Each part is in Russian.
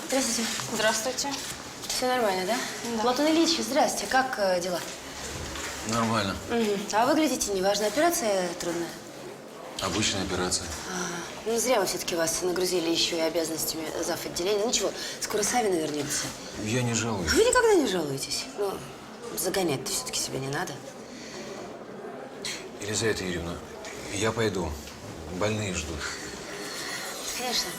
Здравствуйте. Здравствуйте. Все нормально, да? Да. Платон Ильич, здрасте. Как дела? Нормально. Угу. А выглядите неважно. Операция трудная. Обычная операция. Ну, зря мы все-таки вас нагрузили еще и обязанностями зав. Отделения. Ничего, скоро Савина вернется. Я не жалуюсь. Вы никогда не жалуетесь. Ну, загонять-то все-таки себя не надо. Елизавета Юрьевна, я пойду. Больные ждут. Конечно.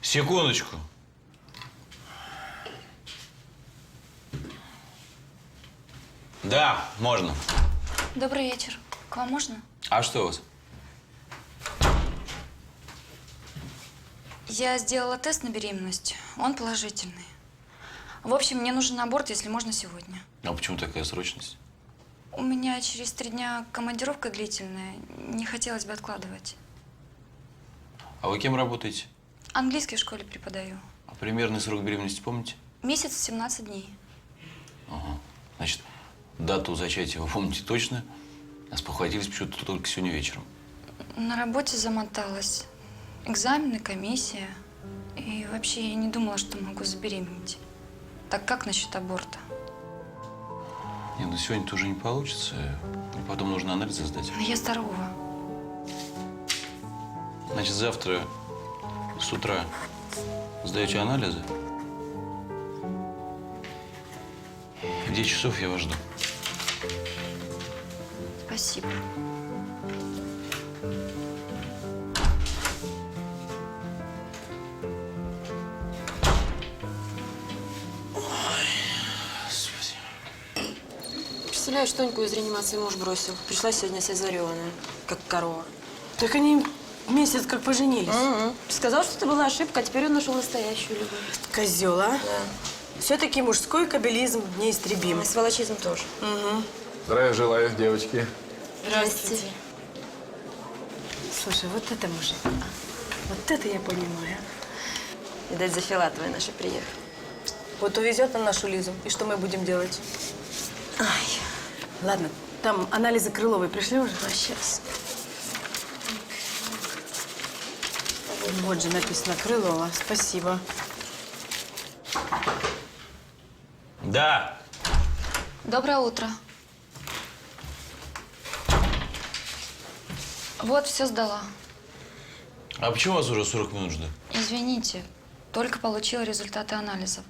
Секундочку. Да, можно. Добрый вечер. К вам можно? А что у вас? Я сделала тест на беременность. Он положительный. В общем, мне нужен аборт, если можно, сегодня. А почему такая срочность? У меня через 3 дня командировка длительная. Не хотелось бы откладывать. А вы кем работаете? Английский в школе преподаю. А примерный срок беременности помните? Месяц 17 дней. Ага. Значит, дату зачатия вы помните точно, а спохватились почему-то только сегодня вечером. На работе замоталась. Экзамены, комиссия. И вообще я не думала, что могу забеременеть. Так как насчет аборта? Не, ну сегодня-то уже не получится. Потом нужно анализы сдать. Но я здорова. Значит, завтра с утра сдаете анализы. В 10 часов я вас жду. Спасибо. Представляешь, Тоньку из реанимации муж бросил. Пришла сегодня вся зареванная, как корова. Так они месяц как поженились. Сказал, что это была ошибка, а теперь он нашел настоящую любовь. Козел, а? Да. Все-таки мужской кабелизм неистребим. И сволочизм тоже. Здравия желаю, девочки. Здравствуйте. Слушай, вот это мужик. Вот это я понимаю. Видать, за Филатовой нашей приехали. Вот увезет он нашу Лизу. И что мы будем делать? Ай, Ладно, там анализы Крыловой пришли уже? а сейчас. Вот же написано Крылова. Спасибо. Да. Доброе утро. Вот, все сдала. А почему вас уже 40 минут ждут? Извините, только получила результаты анализов.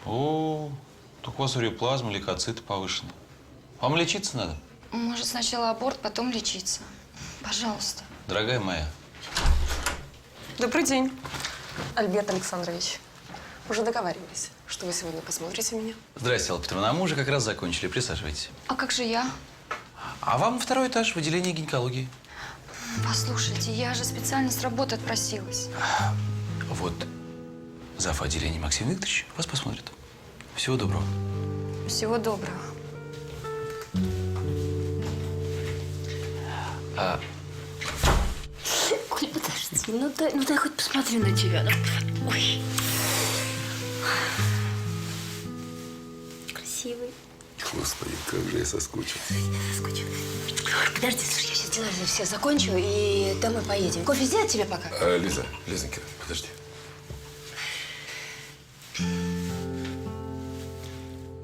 О, так у вас уреоплазма, лейкоциты повышены. Вам лечиться надо? Может, сначала аборт, потом лечиться. Пожалуйста. Дорогая моя. Добрый день, Альберт Александрович. Уже договаривались, что вы сегодня посмотрите меня. Здрасте, Алла Петровна. А мы уже как раз закончили. Присаживайтесь. А как же я? А вам второй этаж в отделении гинекологии. Послушайте, я же специально с работы отпросилась. Вот зав. Отделения Максим Викторович вас посмотрит. Всего доброго. Всего доброго. Коль, подожди. Ну дай хоть посмотрю на тебя. Ой. Красивый. Господи, как же я соскучился. Соскучилась. Подожди, слушай, я сейчас дела все закончу и домой поедем. Кофе сделать тебе пока? Лизонька, подожди.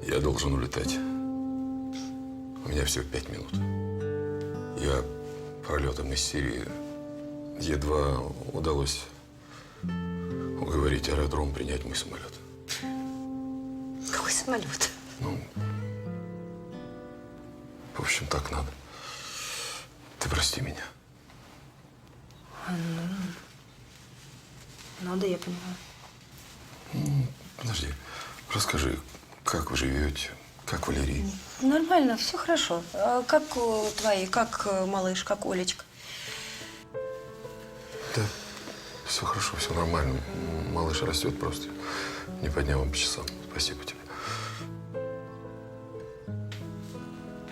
Я должен улетать. У меня всего 5 минут. Я пролетом из Сирии едва удалось уговорить аэродром принять мой самолет. Какой самолет? Ну, в общем, так надо. Ты прости меня. Ну да, я понимаю. Подожди, расскажи, как вы живете, Как Валерий? Нормально, все хорошо. А как твои, как малыш, как Олечка? Да, все хорошо, все нормально. Малыш растет просто. Не по дням, а по часам. Спасибо тебе.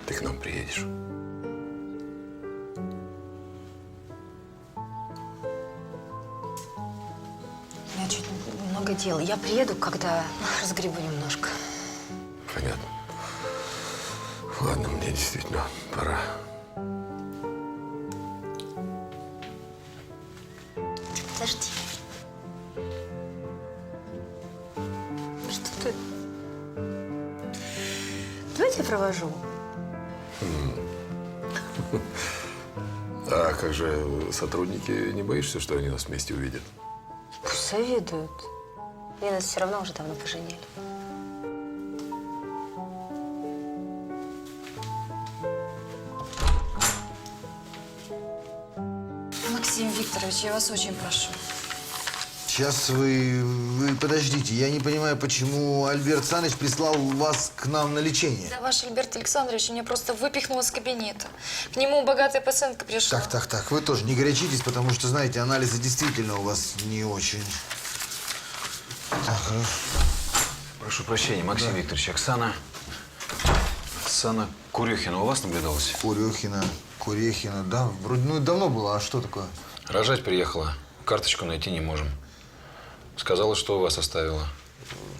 Ты к нам приедешь. У меня чуть много дел. Я приеду, когда разгребу немножко. Понятно. Ладно, мне действительно пора. Подожди. Что ты? Давай я тебя провожу. А как же сотрудники? Не боишься, что они нас вместе увидят? Пусть завидуют. Они нас все равно уже давно поженили. Максим Викторович, я вас очень прошу. Сейчас вы подождите. Я не понимаю, почему Альберт Саныч прислал вас к нам на лечение. Да ваш Альберт Александрович меня просто выпихнул из кабинета. К нему богатая пациентка пришла. Так. Вы тоже не горячитесь, потому что, знаете, анализы действительно у вас не очень. Так, хорошо. Прошу прощения, Максим Викторович, Оксана Курехина у вас наблюдалась? Курехина, да. Вроде, давно было. А что такое? Рожать приехала. Карточку найти не можем. Сказала, что у вас оставила.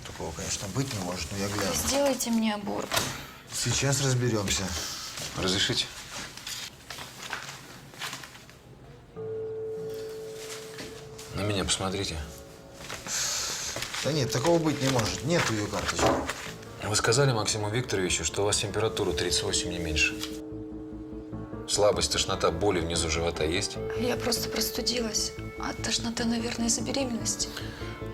Такого, конечно, быть не может, но я гляну. Сделайте мне аборт. Сейчас разберемся. Разрешите? На меня посмотрите. Да нет, такого быть не может. Нет ее карточки. Вы сказали Максиму Викторовичу, что у вас температура 38, не меньше. Слабость, тошнота, боли внизу живота есть? Я просто простудилась. А тошнота, наверное, из-за беременности.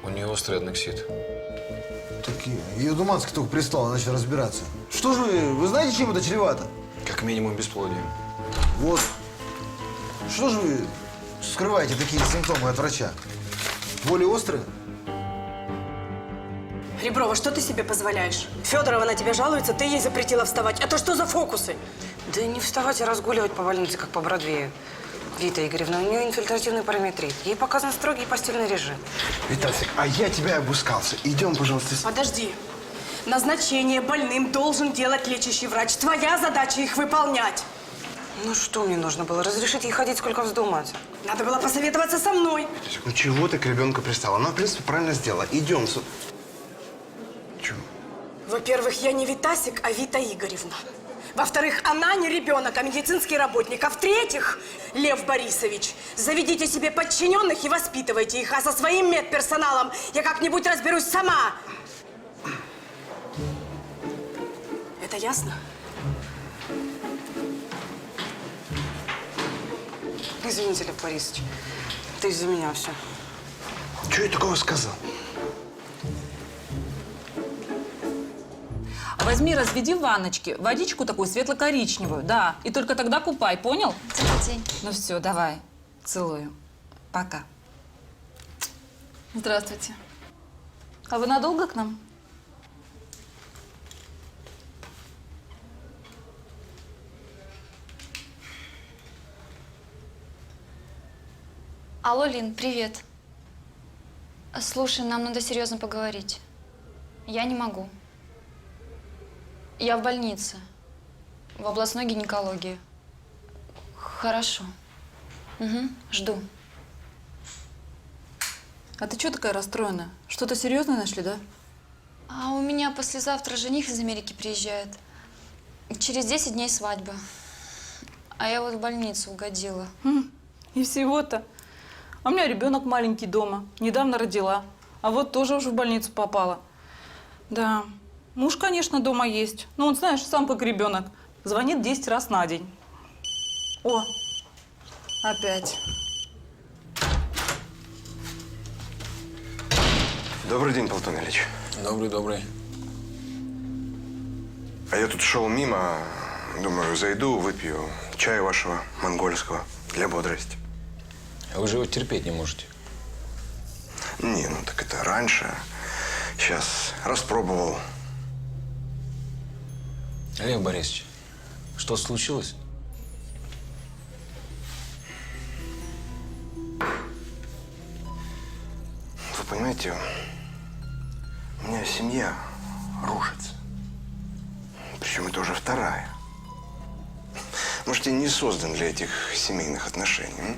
У нее острый аднексит. Так ее Думанский только прислал, начал разбираться. Что же вы знаете, чем это чревато? Как минимум бесплодием. Вот. Что же вы скрываете такие симптомы от врача? Боли острые? Реброва, что ты себе позволяешь? Федорова на тебя жалуется, ты ей запретила вставать. Это что за фокусы? Да не вставать, а разгуливать по больнице, как по Бродвею. Вита Игоревна, у нее инфильтративный параметрит. Ей показан строгий постельный режим. Витасик, а я тебя обыскался. Идем, пожалуйста. Подожди. Назначение больным должен делать лечащий врач. Твоя задача их выполнять. Ну что мне нужно было? Разрешить ей ходить, сколько вздумать? Надо было посоветоваться со мной. Витасик, ну чего ты к ребенку пристала? Она, в принципе, правильно сделала. Идем. Чего? Во-первых, я не Витасик, а Вита Игоревна. Во-вторых, она не ребенок, а медицинский работник. А в-третьих, Лев Борисович, заведите себе подчиненных и воспитывайте их. А со своим медперсоналом я как-нибудь разберусь сама. Это ясно? Извините, Лев Борисович. Это из-за меня все. Чего я такого сказал? Возьми, разведи в ванночке водичку такую светло-коричневую, да. И только тогда купай, понял? Добрый день. Ну все, давай. Целую. Пока. Здравствуйте. А вы надолго к нам? Алло, Лин, привет. Слушай, нам надо серьезно поговорить. Я не могу. Я в больнице. В областной гинекологии. Хорошо. Угу, жду. А ты что такая расстроена? Что-то серьезное нашли, да? А у меня послезавтра жених из Америки приезжает. Через 10 дней свадьба. А я вот в больницу угодила. И всего-то. А у меня ребенок маленький дома. Недавно родила. А вот тоже уже в больницу попала. Да. Муж, конечно, дома есть. Но он, знаешь, сам как ребенок. Звонит 10 раз на день. О, опять. Добрый день, Платон Ильич. Добрый. А я тут шел мимо, думаю, зайду, выпью чаю вашего монгольского для бодрости. А вы же его терпеть не можете. Не, ну так это раньше. Сейчас распробовал. Лев Борисович, что случилось? Вы понимаете, у меня семья рушится. Причем это уже вторая. Может, я не создан для этих семейных отношений?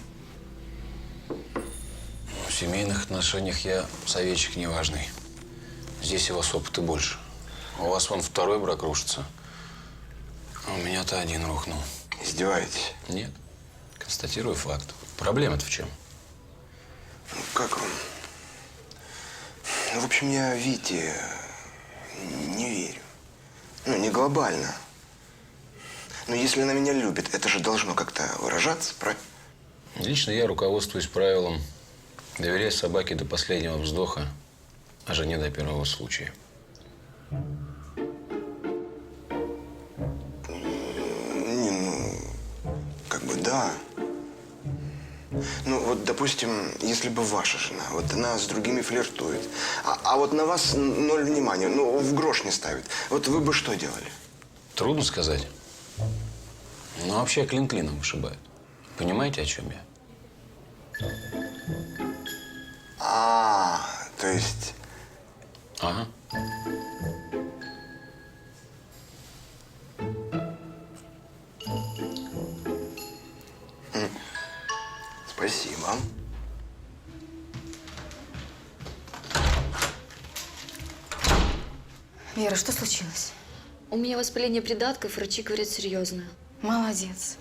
В семейных отношениях я советчик неважный. Здесь у вас опыта больше. У вас вон второй брак рушится. А у меня-то один рухнул. Издеваетесь? Нет. Констатирую факт. Проблема-то в чем? Ну, как вам? Ну, в общем, я Вите не верю. Ну, не глобально. Но если она меня любит, это же должно как-то выражаться, правильно? Лично я руководствуюсь правилом доверять собаке до последнего вздоха, а жене до первого случая. Не, ну, как бы да. Ну, вот, допустим, если бы ваша жена, вот она с другими флиртует, а вот на вас ноль внимания, ну, в грош не ставит. Вот вы бы что делали? Трудно сказать. Но вообще клин клином вышибает. Понимаете, о чем я? То есть… Ага. Спасибо. Вера, что случилось? У меня воспаление придатков, врачи говорят серьезное. Молодец.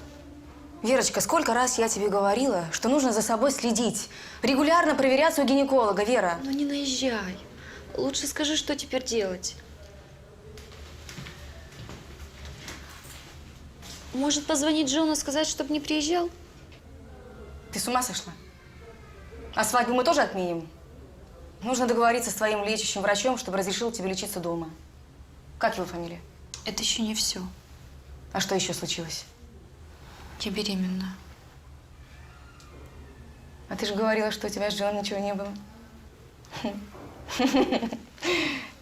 Верочка, сколько раз я тебе говорила, что нужно за собой следить. Регулярно проверяться у гинеколога, Вера. Ну не наезжай. Лучше скажи, что теперь делать. Может, позвонить Джону, сказать, чтобы не приезжал? Ты с ума сошла? А свадьбу мы тоже отменим? Нужно договориться с твоим лечащим врачом, чтобы разрешил тебе лечиться дома. Как его фамилия? Это еще не все. А что еще случилось? Я беременна. А ты же говорила, что у тебя с Джон ничего не было.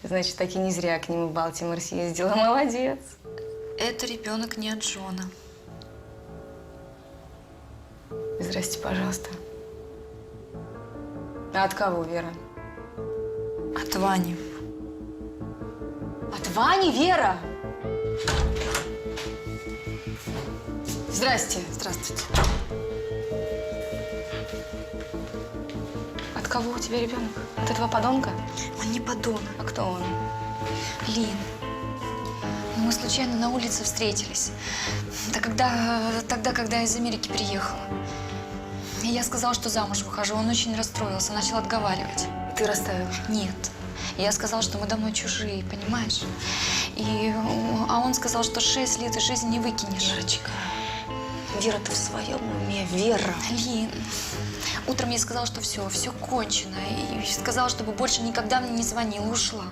Значит, так и не зря к нему в Балтимор съездила. Молодец. Это ребенок не от Джона. Здрасте, пожалуйста. А от кого, Вера? От Вани. От Вани, Вера? Здрасте. Здравствуйте. От кого у тебя ребенок? От этого подонка? Он не подонок. А кто он? Лин. Мы случайно на улице встретились. Тогда, когда я из Америки приехала. И я сказала, что замуж выхожу. Он очень расстроился, начал отговаривать. Ты расставила? Нет. Я сказала, что мы давно чужие, понимаешь? А он сказал, что 6 лет из жизни не выкинешь. Верочка. Вера, ты в своем уме? Вера. Лин, утром я сказала, что все кончено. И сказала, чтобы больше никогда мне не звонила, ушла.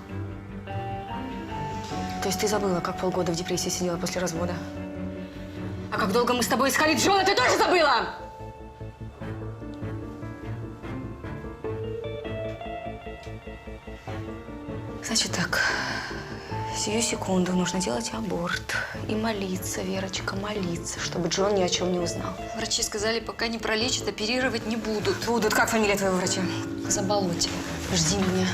То есть ты забыла, как полгода в депрессии сидела после развода? А как долго мы с тобой искали Джона, ты тоже забыла? Значит так, сию секунду нужно делать аборт и молиться, Верочка, молиться, чтобы Джон ни о чем не узнал. Врачи сказали, пока не пролечат, оперировать не будут. Будут. Как фамилия твоего врача? Заболотила. Жди меня.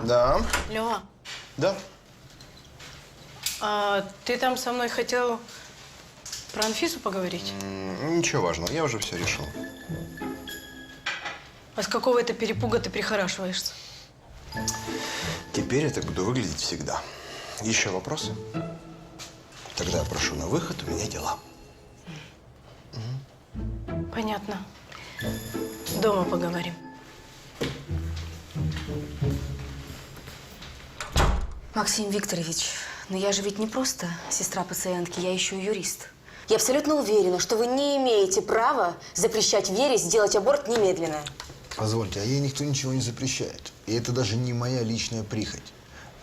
Да. Лёва, Да. а ты там со мной хотел про Анфису поговорить? Ничего важного, я уже все решил. А с какого это перепуга ты прихорашиваешься? Теперь я так буду выглядеть всегда. Еще вопросы? Тогда я прошу на выход, у меня дела. Понятно. Дома поговорим. Максим Викторович, но я же ведь не просто сестра пациентки, я еще и юрист. Я абсолютно уверена, что вы не имеете права запрещать Вере сделать аборт немедленно. Позвольте, а ей никто ничего не запрещает. И это даже не моя личная прихоть.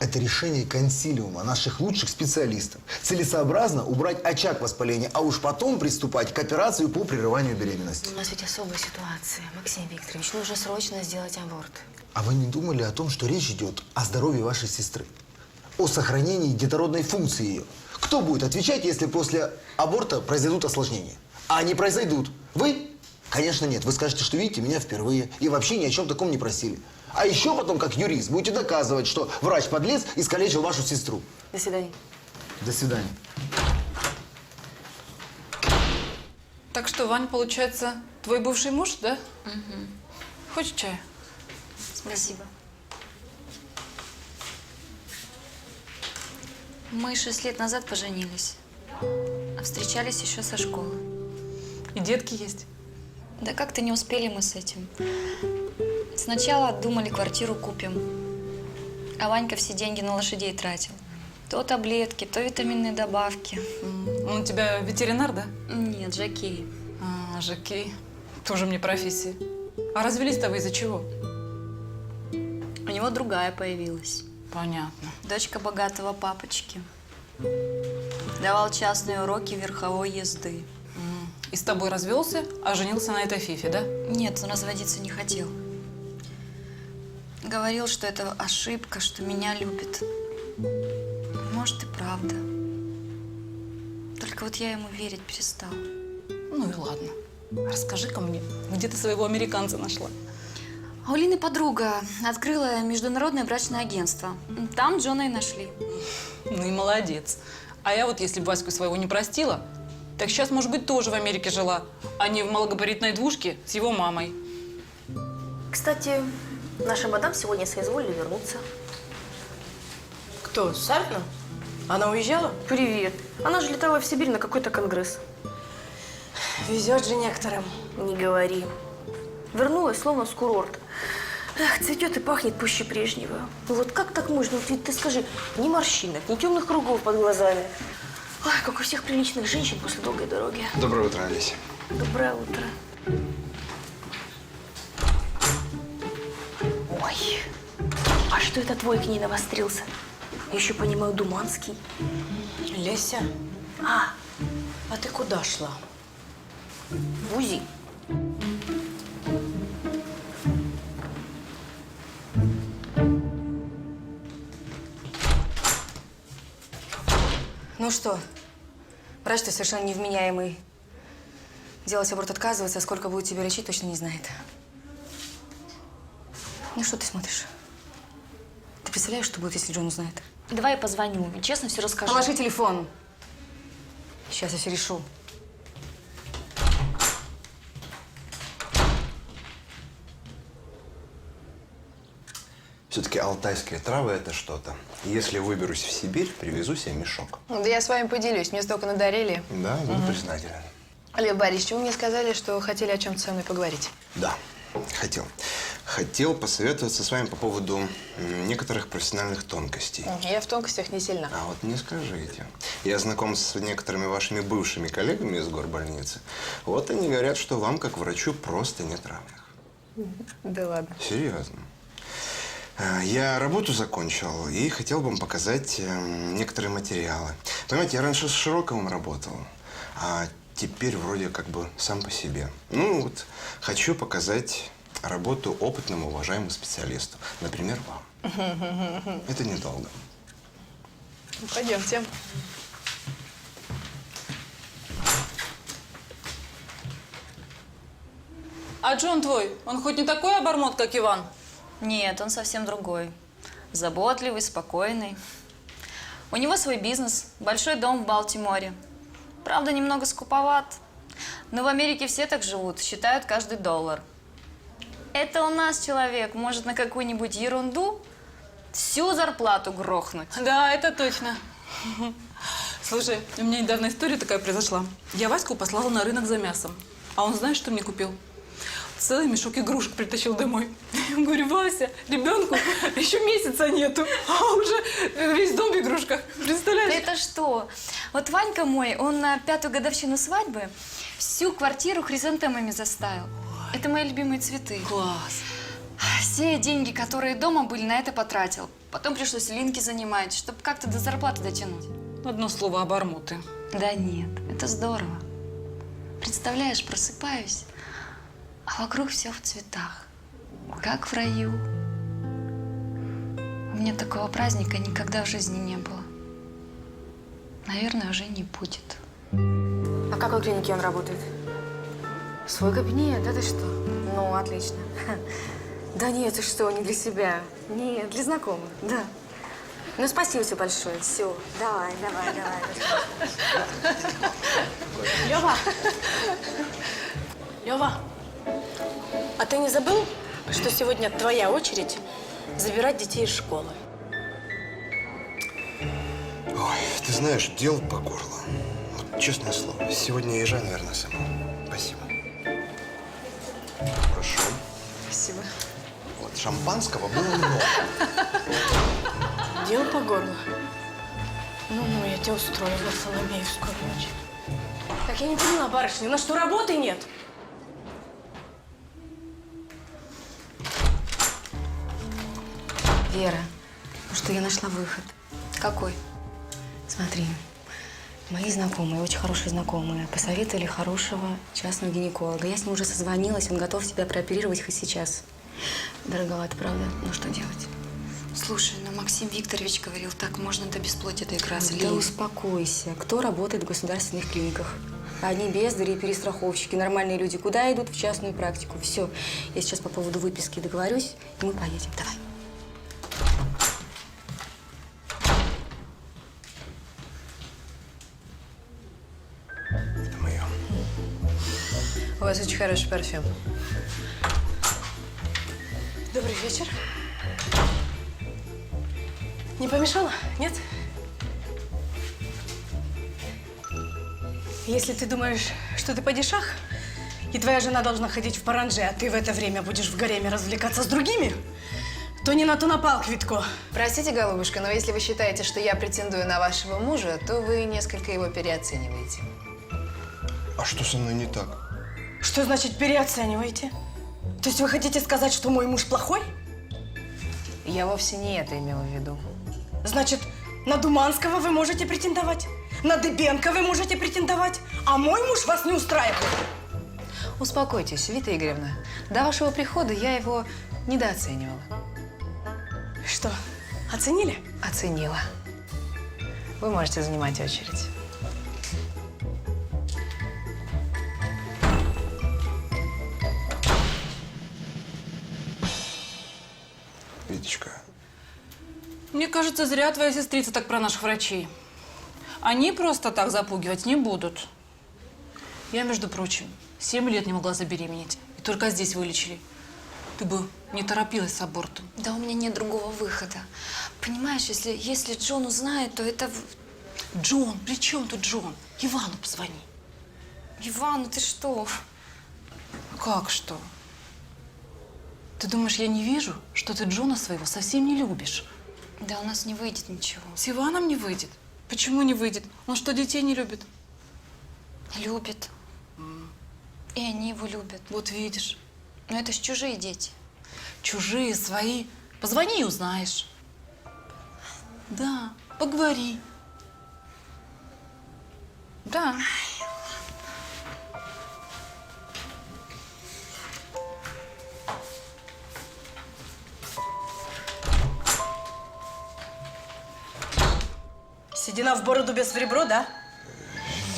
Это решение консилиума наших лучших специалистов. Целесообразно убрать очаг воспаления, а уж потом приступать к операции по прерыванию беременности. У нас ведь особая ситуация, Максим Викторович. Нужно срочно сделать аборт. А вы не думали о том, что речь идет о здоровье вашей сестры? О сохранении детородной функции ее? Кто будет отвечать, если после аборта произойдут осложнения? А они произойдут. Вы? Конечно, нет. Вы скажете, что видите меня впервые и вообще ни о чем таком не просили. А еще потом, как юрист, будете доказывать, что врач-подлец искалечил вашу сестру. До свидания. До свидания. Так что, Вань, получается, твой бывший муж, да? Угу. Хочешь чаю? Спасибо. Мы 6 лет назад поженились, а встречались еще со школы. И детки есть? Да как-то не успели мы с этим. Сначала думали, квартиру купим, а Ванька все деньги на лошадей тратил. То таблетки, то витаминные добавки. Он у тебя ветеринар, да? Нет, жокей. А, жокей. Тоже мне профессия. А развелись-то вы из-за чего? У него другая появилась. Понятно. Дочка богатого папочки. Давал частные уроки верховой езды. И с тобой развелся, а женился на этой фифе, да? Нет, он разводиться не хотел. Говорил, что это ошибка, что меня любит. Может, и правда. Только вот я ему верить перестала. Ну и ладно. Расскажи-ка мне, где ты своего американца нашла? А у Лины подруга открыла международное брачное агентство. Там Джона и нашли. Ну и молодец. А я вот, если бы Ваську своего не простила, так сейчас, может быть, тоже в Америке жила, а не в малогабаритной двушке с его мамой. Кстати, наша мадам сегодня соизволили вернуться. Кто, Сальтна? Она уезжала? Привет. Она же летала в Сибирь на какой-то конгресс. Везет же некоторым. Не говори. Вернулась, словно с курорта. Эх, цветет и пахнет пуще прежнего. Ну вот как так можно? Вот ведь ты скажи, ни морщинок, ни темных кругов под глазами. Ой, как у всех приличных женщин после долгой дороги. Доброе утро, Олеся. Доброе утро. Ой, а что это твой к ней навострился? Я еще понимаю, Думанский. Леся, А, ты куда шла? в УЗИ. Ну что, врач-то совершенно невменяемый. Делать аборт отказывается, а сколько будет тебе лечить, точно не знает. Ну что ты смотришь? Ты представляешь, что будет, если Джон узнает? Давай я позвоню и честно все расскажу. Положи телефон. Сейчас я все решу. Все-таки алтайские травы – это что-то. Если выберусь в Сибирь, привезу себе мешок. Да я с вами поделюсь, мне столько надарили. Да, буду признателен. Лев Борисович, вы мне сказали, что хотели о чем-то со мной поговорить. Да, хотел. Хотел посоветоваться с вами по поводу некоторых профессиональных тонкостей. Я в тонкостях не сильна. А вот не скажите. Я знаком с некоторыми вашими бывшими коллегами из горбольницы. Вот они говорят, что вам, как врачу, просто нет равных. Да ладно. Серьезно. Я работу закончил и хотел бы вам показать некоторые материалы. Понимаете, я раньше с Широковым работал, а теперь вроде как бы сам по себе. Ну вот, хочу показать работу опытному, уважаемому специалисту. Например, вам. Это недолго. Пойдемте. А Джон твой, он хоть не такой обормот, как Иван? Нет, он совсем другой. Заботливый, спокойный. У него свой бизнес, большой дом в Балтиморе. Правда, немного скуповат. Но в Америке все так живут, считают каждый доллар. Это у нас человек может на какую-нибудь ерунду всю зарплату грохнуть. Да, это точно. Слушай, у меня недавно история такая произошла. Я Ваську послала на рынок за мясом. А он знаешь, что мне купил? Целый мешок игрушек притащил домой. Я говорю, Вася, ребенку еще месяца нету, а уже весь дом в игрушках. Представляешь? Это что? Вот Ванька мой, он на 5-ю годовщину свадьбы всю квартиру хризантемами заставил. Это мои любимые цветы. Класс. Все деньги, которые дома были, на это потратил. Потом пришлось Линки занимать, чтобы как-то до зарплаты дотянуть. Одно слово обормоты. Да нет, это здорово. Представляешь, просыпаюсь, а вокруг все в цветах, как в раю. У меня такого праздника никогда в жизни не было. Наверное, уже не будет. А в какой клинике он работает? Свой кабинет, да ты что? Ну, отлично. Да нет, ты что, не для себя. Нет, для знакомых, да. Ну, спасибо тебе большое. Все, давай. Лёва! Лёва, а ты не забыл, что сегодня твоя очередь забирать детей из школы? Ой, ты знаешь, дел по горло. Вот, честное слово, сегодня я езжаю, наверное, сама. Спасибо. Прошу. Спасибо. Вот, шампанского было много. Дел по горло? Ну, я тебя устроила, Соломеевскую ночь. Так я не поняла, барышня, у нас что, работы нет? Вера, ну что, я нашла выход. Какой? Смотри, мои знакомые, очень хорошие знакомые, посоветовали хорошего частного гинеколога. Я с ним уже созвонилась, он готов тебя прооперировать хоть сейчас. Дороговато, правда? Ну, что делать? Слушай, ну Максим Викторович говорил, так можно до бесплодия доиграться. Да Лин. успокойся. Кто работает в государственных клиниках? Одни бездари и перестраховщики. Нормальные люди куда идут? В частную практику. Все. Я сейчас по поводу выписки договорюсь, и мы поедем. Давай. Это мое. У вас очень хороший парфюм. Добрый вечер. Не помешала? Нет? Если ты думаешь, что ты падишах, и твоя жена должна ходить в паранже, а ты в это время будешь в гареме развлекаться с другими, то не на то напал, Квитко. Простите, голубушка, но если вы считаете, что я претендую на вашего мужа, то вы несколько его переоцениваете. А что со мной не так? Что значит переоцениваете? То есть вы хотите сказать, что мой муж плохой? Я вовсе не это имела в виду. Значит, на Думанского вы можете претендовать, на Дыбенко вы можете претендовать, а мой муж вас не устраивает. Успокойтесь, Вита Игоревна. До вашего прихода я его недооценивала. Что, оценили? Оценила. Вы можете занимать очередь. Витечка, Мне кажется, зря твоя сестрица так про наших врачей. Они просто так запугивать не будут. Я, между прочим, 7 лет не могла забеременеть. И только здесь вылечили. Ты бы не торопилась с абортом. Да у меня нет другого выхода. Понимаешь, если Джон узнает, то это… Джон, при чем тут Джон? Ивану позвони. Иван, ну ты что? Как что? Ты думаешь, я не вижу, что ты Джона своего совсем не любишь? Да у нас не выйдет ничего. С Иваном не выйдет. Почему не выйдет? Он что, детей не любит? Любит. И они его любят. Вот видишь. Но это ж чужие дети. Чужие, свои. Позвони и узнаешь. Да, поговори. Да. Седина в бороду без в ребро, да?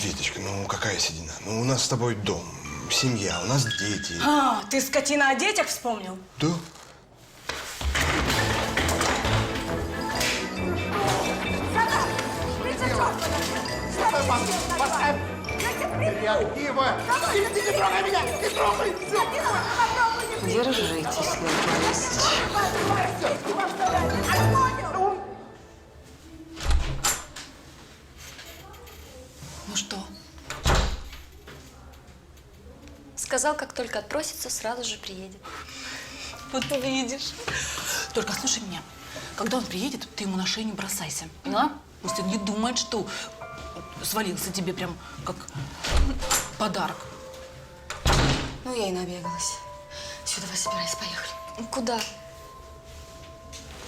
Витечка, ну какая седина? Ну у нас с тобой дом, семья, у нас дети. А, ты, скотина, о детях вспомнил? Да? Держитесь, Лев Борисович. Ну что? Сказал, как только отпросится, сразу же приедет. Вот увидишь. Только слушай меня. Когда он приедет, ты ему на шею не бросайся. Поняла? Пусть он не думает, что свалился тебе прям как подарок. Ну, я и набегалась. Все, давай собирайся, поехали. Куда?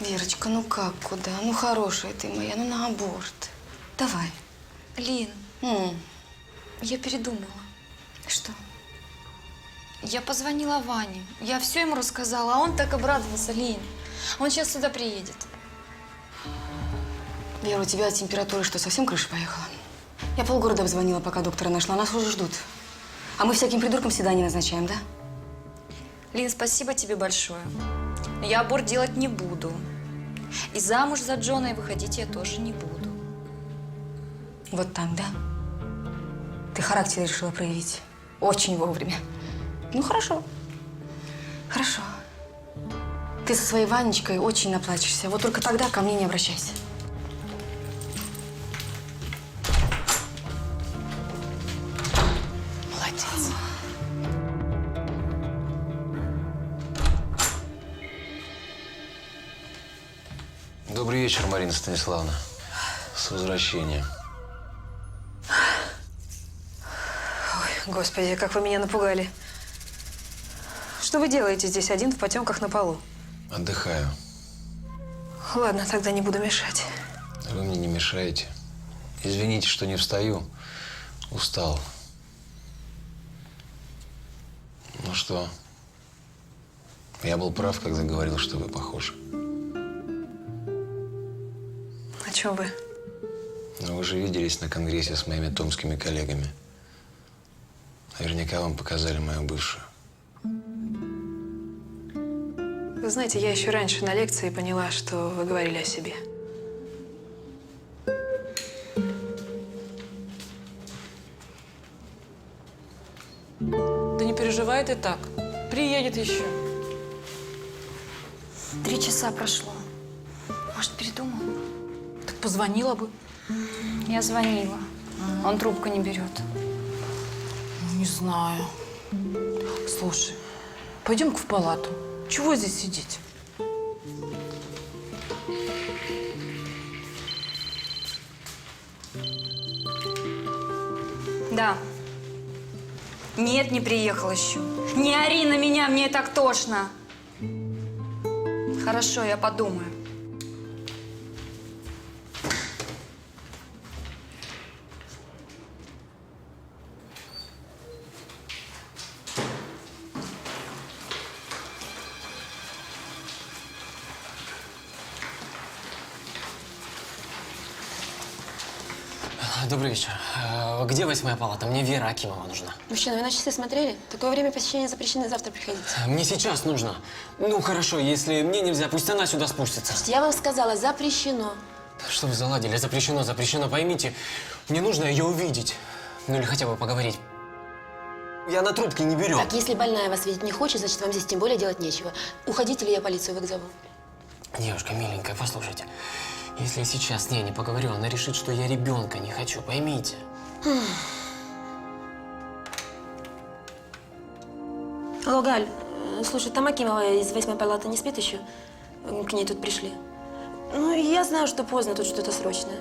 Верочка, ну как куда? Ну хорошая ты моя, ну на аборт. Давай. Лин, я передумала. Что? Я позвонила Ване. Я все ему рассказала, а он так обрадовался, Лин. Он сейчас сюда приедет. Вера, у тебя от температуры что, совсем крыша поехала? Я полгорода обзвонила, пока доктора нашла. Нас уже ждут. А мы всяким придуркам свидание назначаем, да? Лин, спасибо тебе большое. Но я аборт делать не буду. И замуж за Джона и выходить я тоже не буду. Вот так, да? Ты характер решила проявить. Очень вовремя. Ну, хорошо. Хорошо. Ты со своей Ванечкой очень наплачешься. Вот только тогда ко мне не обращайся. Молодец. Добрый вечер, Марина Станиславовна. С возвращением. Ой, господи, как вы меня напугали. Что вы делаете здесь один в потемках на полу? Отдыхаю. Ладно, тогда не буду мешать. Вы мне не мешаете. Извините, что не встаю. Устал. Ну что, я был прав, когда говорил, что вы похожи. О чем вы? Но вы же виделись на конгрессе с моими томскими коллегами. Наверняка вам показали мою бывшую. Вы знаете, я еще раньше на лекции поняла, что вы говорили о себе. Да не переживай ты так. Приедет еще. 3 часа прошло. Может, передумал? Так позвонила бы. Я звонила. Он трубку не берет. Не знаю. Слушай, пойдем-ка в палату. Чего здесь сидеть? Да. Нет, не приехал еще. Не ори на меня, мне и так тошно. Хорошо, я подумаю. Добрый вечер. Где 8-я палата? Мне Вера Акимова нужна. Мужчина, вы на часы смотрели? Такое время посещения запрещено, завтра приходите. Мне сейчас нужно. Ну, хорошо, если мне нельзя, пусть она сюда спустится. Я вам сказала, запрещено. Что вы заладили? Запрещено, запрещено. Поймите, мне нужно ее увидеть. Ну, или хотя бы поговорить. И она трубки не берет. Так, если больная вас видеть не хочет, значит, вам здесь тем более делать нечего. Уходите, или я полицию вызову. Девушка миленькая, послушайте. Если я сейчас с ней не поговорю, она решит, что я ребенка не хочу, поймите. Алло, Галь, слушай, там Акимова из 8-й палаты не спит еще? К ней тут пришли. Ну, я знаю, что поздно, тут что-то срочное.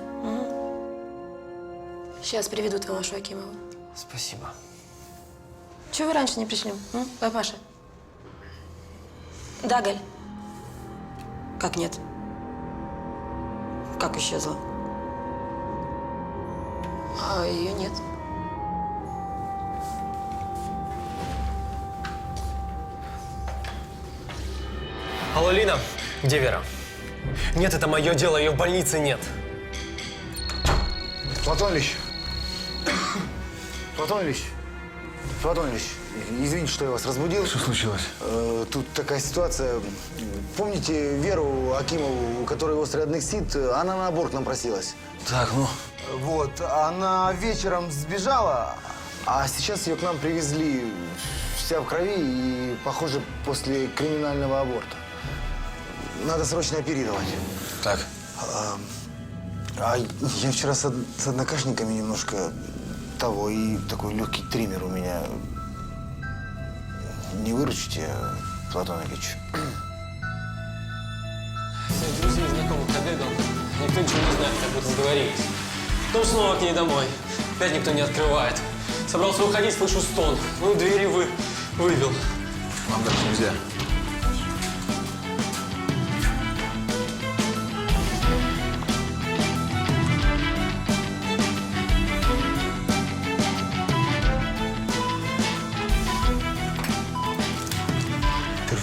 Сейчас приведут вам вашу Акимову. Спасибо. Чего вы раньше не пришли, папаша? Да, Галь? Как нет? Как исчезла? А ее нет. Алло, Лина, где Вера? Нет, это мое дело, ее в больнице нет. Платон Ильич. Платон Ильич. Платон Ильич, извините, что я вас разбудил. Что случилось? Тут такая ситуация. Помните Веру Акимову, у которой острый аднексит, она на аборт нам просилась? Так, ну. Вот, она вечером сбежала, а сейчас ее к нам привезли вся в крови и, похоже, после криминального аборта. Надо срочно оперировать. Так. А я вчера с однокашниками немножко того, и такой легкий триммер у меня. Не выручите, Платон Ильич? Всех друзей, знакомых обедал. Никто ничего не знает, как будто сговорились. Потом снова к ней домой. Опять никто не открывает. Собрался уходить, слышу стон. Ну, двери вывел. Вам так нельзя.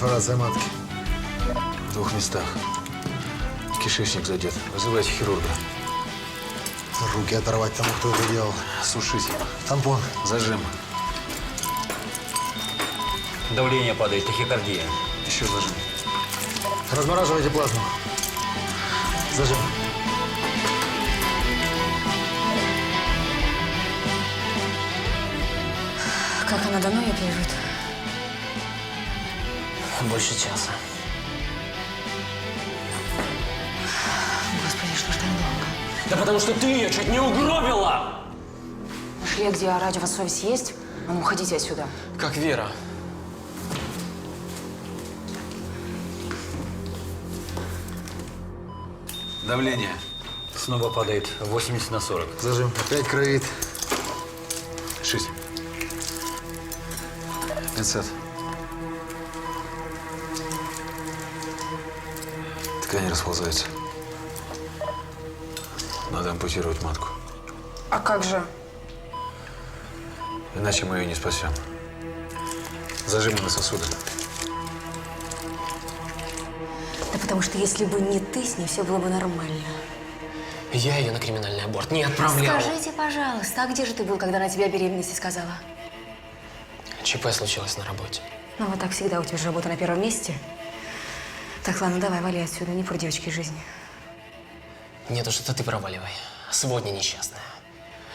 перфорация матки? В 2 местах. Кишечник задет. Вызывайте хирурга. Руки оторвать тому, кто это делал. Сушите. Тампон. Зажим. Давление падает, тахикардия. Еще зажим. Размораживайте плазму. Зажим. Как она давно ее лежит? Больше часа. Господи, что ж так долго? Да потому что ты ее чуть не угробила! Нашли, где орать, у вас совесть есть? А ну, уходите отсюда. Как Вера. Давление. Снова падает 80/40. Зажим. Опять кровит. 6. 50. Ткани расползаются. Надо ампутировать матку. А как же? Иначе мы ее не спасем. Зажимы на сосуды. Да потому что если бы не ты, с ней все было бы нормально. Я ее на криминальный аборт не отправлял. Скажите, пожалуйста, а где же ты был, когда она тебе о беременности сказала? ЧП случилось на работе. Ну, вот так всегда, у тебя же работа на первом месте. Так, ладно, давай, вали отсюда, не про девочки жизни. Нет уж, это ты проваливай. Сводня несчастная.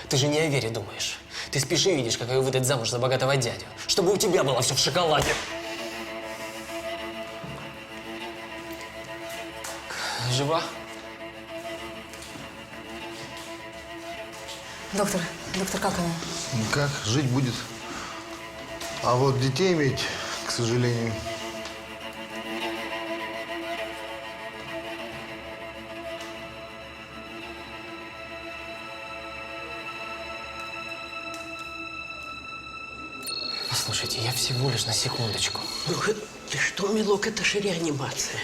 Ты же не о Вере думаешь. Ты спишь и видишь, как ее выдать замуж за богатого дядю. Чтобы у тебя было все в шоколаде. Жива? Доктор, как она? Как? Жить будет. А вот детей иметь, к сожалению. Послушайте, я всего лишь на секундочку. Ну, ты что, милок, это же реанимация.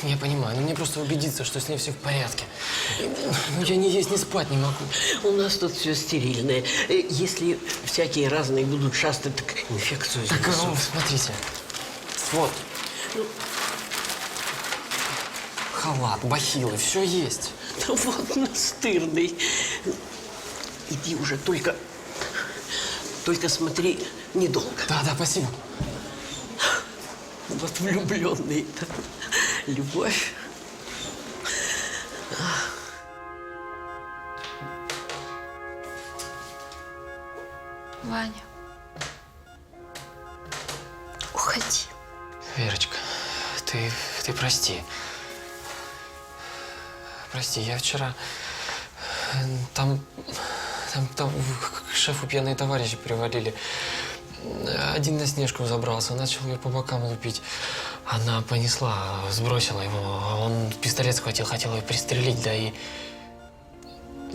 Я понимаю, но мне просто убедиться, что с ней все в порядке. Ну, я ни есть, ни спать не могу. У нас тут все стерильное. Если всякие разные будут шастать, так инфекцию Так, занесут. смотрите. Вот. Халат, бахилы, все есть. Да вот настырный. Иди уже, только смотри недолго. Да, спасибо. Вот влюбленный-то. Любовь. Ваня. Уходи. Верочка, ты прости. Прости, я вчера... Там к шефу пьяные товарищи привалили. Один на Снежку забрался, начал ее по бокам лупить. Она понесла, сбросила его. Он пистолет схватил, хотел ее пристрелить, да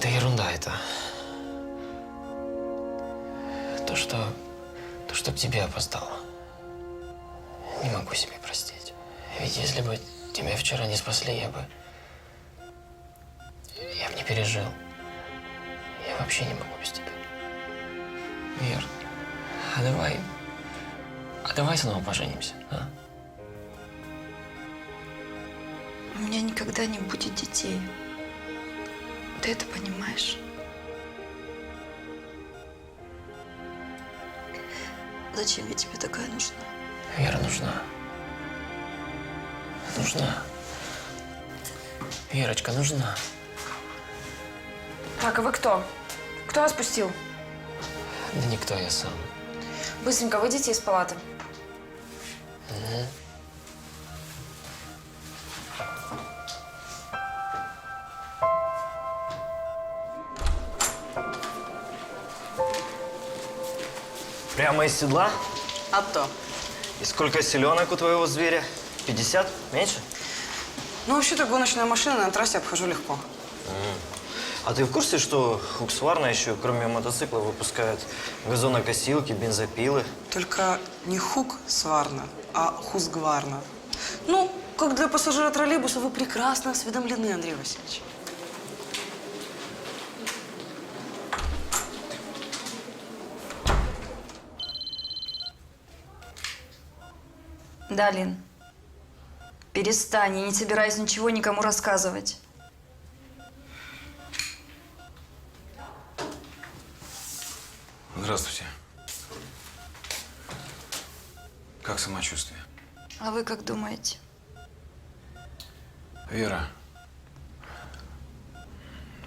ерунда это. То, что к тебе опоздало. Не могу себе простить. Ведь если бы тебя вчера не спасли, я бы не пережил. Я вообще не могу без тебя. Вер, а давай снова поженимся, а? У меня никогда не будет детей. Ты это понимаешь? Зачем я тебе такая нужна? Вера нужна. Нужна. Верочка, нужна. Так, а вы кто? Кто вас пустил? Да никто, я сам. Быстренько выйдите из палаты. Прямо из седла? А то. И сколько селенок у твоего зверя? 50? Меньше? Ну, вообще-то гоночная машина на трассе обхожу легко. А ты в курсе, что Husqvarna еще, кроме мотоцикла, выпускают газонокосилки, бензопилы? Только не Husqvarna, а Husqvarna. Ну, как для пассажира троллейбуса, вы прекрасно осведомлены, Андрей Васильевич. Да, Лин. Перестань, я не собираюсь ничего никому рассказывать. Здравствуйте. Как самочувствие? А вы как думаете? Вера,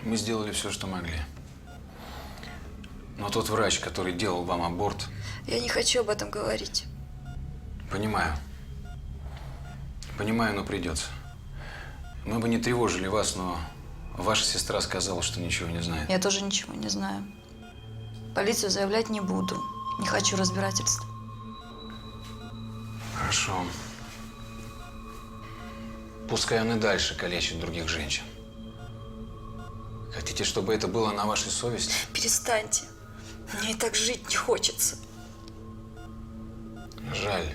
мы сделали все, что могли. Но тот врач, который делал вам аборт… Я не хочу об этом говорить. Понимаю. Понимаю, но придется. Мы бы не тревожили вас, но ваша сестра сказала, что ничего не знает. Я тоже ничего не знаю. Полицию заявлять не буду. Не хочу разбирательств. Хорошо. Пускай он и дальше калечит других женщин. Хотите, чтобы это было на вашей совести? Перестаньте. Мне и так жить не хочется. Жаль.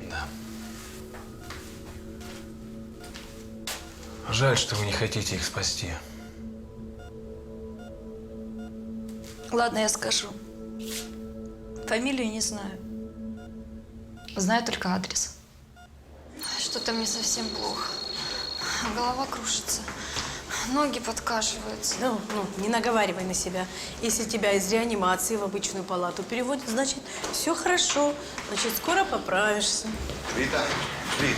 Да. Жаль, что вы не хотите их спасти. Ладно, я скажу. Фамилию не знаю. Знаю только адрес. Что-то мне совсем плохо. Голова кружится. Ноги подкашиваются. Ну, не наговаривай на себя. Если тебя из реанимации в обычную палату переводят, значит, все хорошо. Значит, скоро поправишься. Вита, Вит,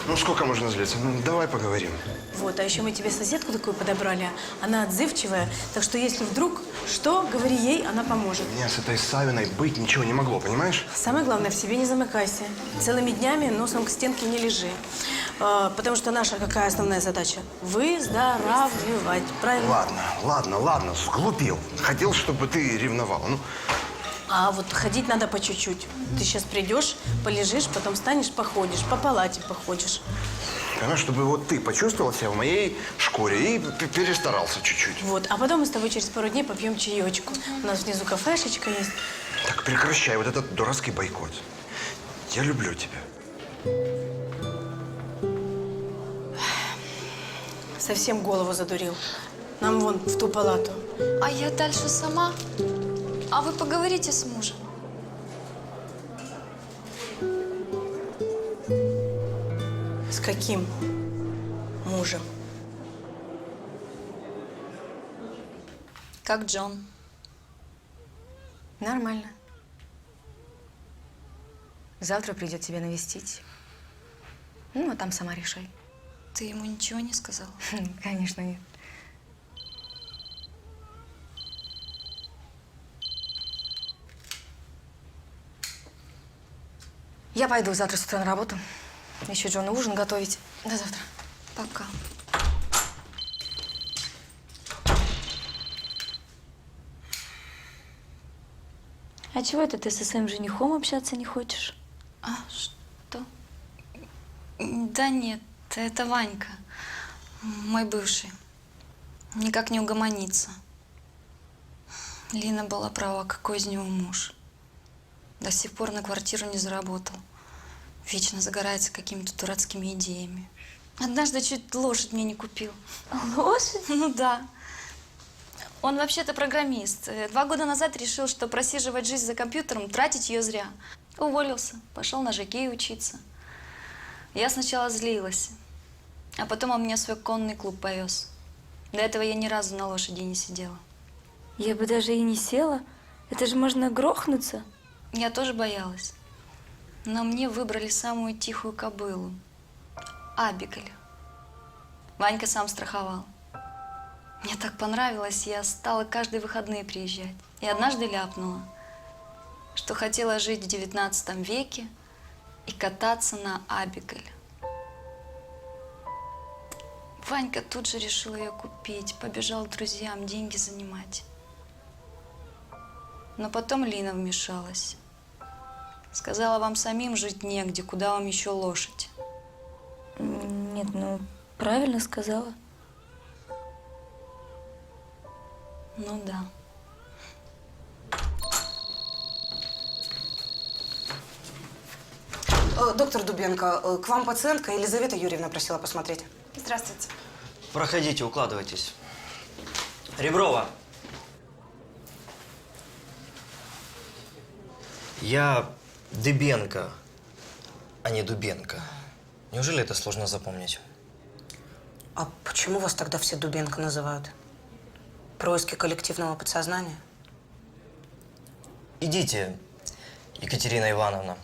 ну сколько можно злиться? Ну, давай поговорим. Вот, а еще мы тебе соседку такую подобрали. Она отзывчивая, так что если вдруг что, говори ей, она поможет. У меня с этой Савиной быть ничего не могло, понимаешь? Самое главное, в себе не замыкайся. Целыми днями носом к стенке не лежи. Потому что наша какая основная задача? Выздоравливать, правильно? Ладно, сглупил. Хотел, чтобы ты ревновала. Ну, А вот ходить надо по чуть-чуть. Ты сейчас придешь, полежишь, потом встанешь, походишь, по палате походишь. понимаешь, чтобы вот ты почувствовал себя в моей шкуре и перестарался чуть-чуть. Вот, а потом мы с тобой через пару дней попьем чаечку. У нас внизу кафешечка есть. Так прекращай вот этот дурацкий бойкот. Я люблю тебя. Совсем голову задурил. Нам вон в ту палату. А я дальше сама. А вы поговорите с мужем. С каким мужем? Как Джон. Нормально. Завтра придет тебя навестить. Ну, а там сама решай. Ты ему ничего не сказала? Конечно, нет. Я пойду завтра с утра на работу. Еще Джону ужин готовить. До завтра. Пока. А чего это ты со своим женихом общаться не хочешь? А что? Да нет, это Ванька, мой бывший. Никак не угомонится. Лина была права, какой из него муж. До сих пор на квартиру не заработал. Вечно загорается какими-то дурацкими идеями. Однажды чуть лошадь мне не купил. Лошадь? Ну да. Он вообще-то программист. 2 года назад решил, что просиживать жизнь за компьютером, тратить ее зря. Уволился, пошел на жокей учиться. Я сначала злилась, а потом он меня в свой конный клуб повез. До этого я ни разу на лошади не сидела. Я бы даже и не села. Это же можно грохнуться. Я тоже боялась. Но мне выбрали самую тихую кобылу. Абигель. Ванька сам страховал. Мне так понравилось, я стала каждые выходные приезжать. И однажды ляпнула, что хотела жить в 19 веке и кататься на Абигель. Ванька тут же решил ее купить, побежал к друзьям деньги занимать. Но потом Лина вмешалась. Сказала, вам самим жить негде, куда вам еще лошадь? Нет, ну, правильно сказала. Ну да. Доктор Дубенко, к вам пациентка Елизавета Юрьевна просила посмотреть. Здравствуйте. Проходите, укладывайтесь. Реброва. Я Дыбенко, а не Дубенко. Неужели это сложно запомнить? А почему вас тогда все Дубенко называют? Происки коллективного подсознания? Идите, Екатерина Ивановна.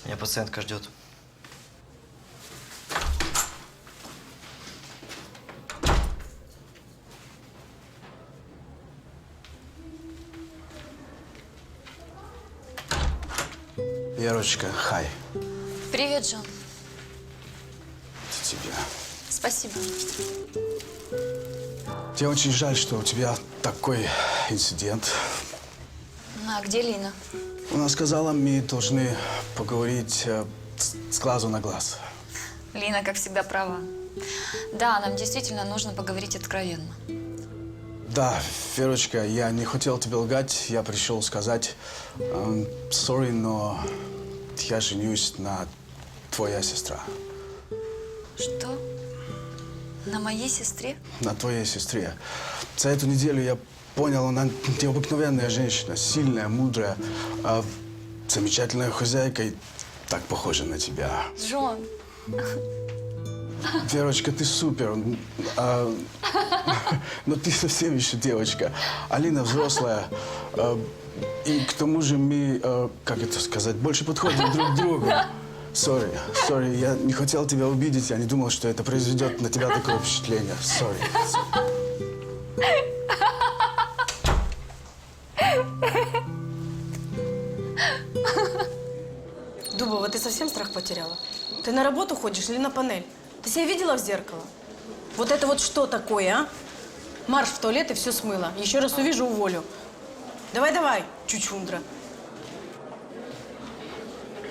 Меня пациентка ждет. Верочка, хай. Привет, Джон. Это тебе. Спасибо. Мне очень жаль, что у тебя такой инцидент. А где Лина? Она сказала, мы должны поговорить с глазу на глаз. Лина, как всегда, права. Да, нам действительно нужно поговорить откровенно. Да, Верочка, я не хотел тебе лгать. Я пришел сказать, sorry, но я женюсь на твоя сестра. Что? На моей сестре? На твоей сестре. За эту неделю я понял, она необыкновенная женщина, сильная, мудрая, замечательная хозяйка и так похожа на тебя. Джон. Верочка, ты супер, но ты совсем еще девочка. Алина взрослая, и к тому же мы, как это сказать, больше подходим друг к другу. Сори, я не хотел тебя обидеть, я не думал, что это произведет на тебя такое впечатление. Сори. Дубова, ты совсем страх потеряла? Ты на работу ходишь или на панель? Ты себя видела в зеркало? Вот это вот что такое, а? Марш в туалет и все смыло. Еще раз увижу, уволю. Давай, чучундра.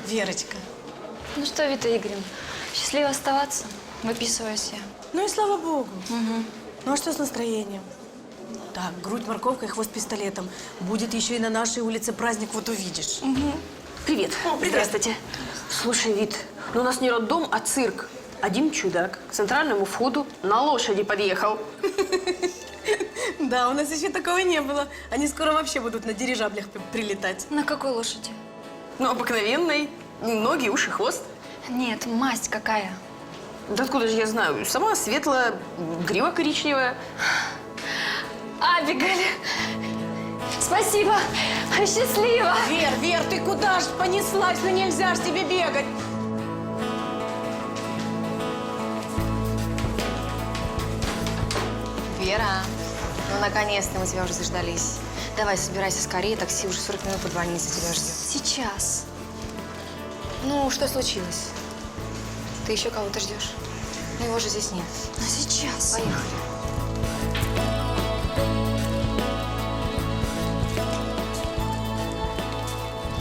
Верочка. Ну что, Вита Игоревна, счастливо оставаться. Выписываюсь я. Ну и слава богу. Угу. Ну а что с настроением? Так, грудь морковкой, хвост пистолетом. Будет еще и на нашей улице праздник, вот увидишь. Угу. Привет. Привет. Здравствуйте. Слушай, Вит, ну у нас не роддом, а цирк. Один чудак к центральному входу на лошади подъехал. Да, у нас еще такого не было. Они скоро вообще будут на дирижаблях прилетать. На какой лошади? Ну, обыкновенной. Ноги, уши, хвост. Нет, масть какая? Да откуда же я знаю? Сама светлая, грива коричневая. Абигаль! Спасибо! Счастливо! Вер, ты куда ж понеслась? Ну нельзя ж тебе бегать! Вера, ну наконец-то мы тебя уже заждались. Давай, собирайся скорее, такси уже 40 минут по больнице тебя ждет. Сейчас. Ну, что случилось? Ты еще кого-то ждешь? Ну, его же здесь нет. Но сейчас. Поехали.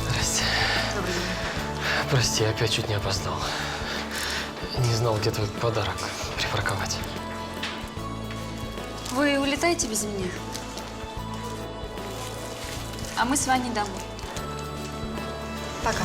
Здрасте. Добрый день. Прости, я опять чуть не опоздал. Не знал, где твой подарок припарковать. Вы улетаете без меня? А мы с Ваней домой. Пока.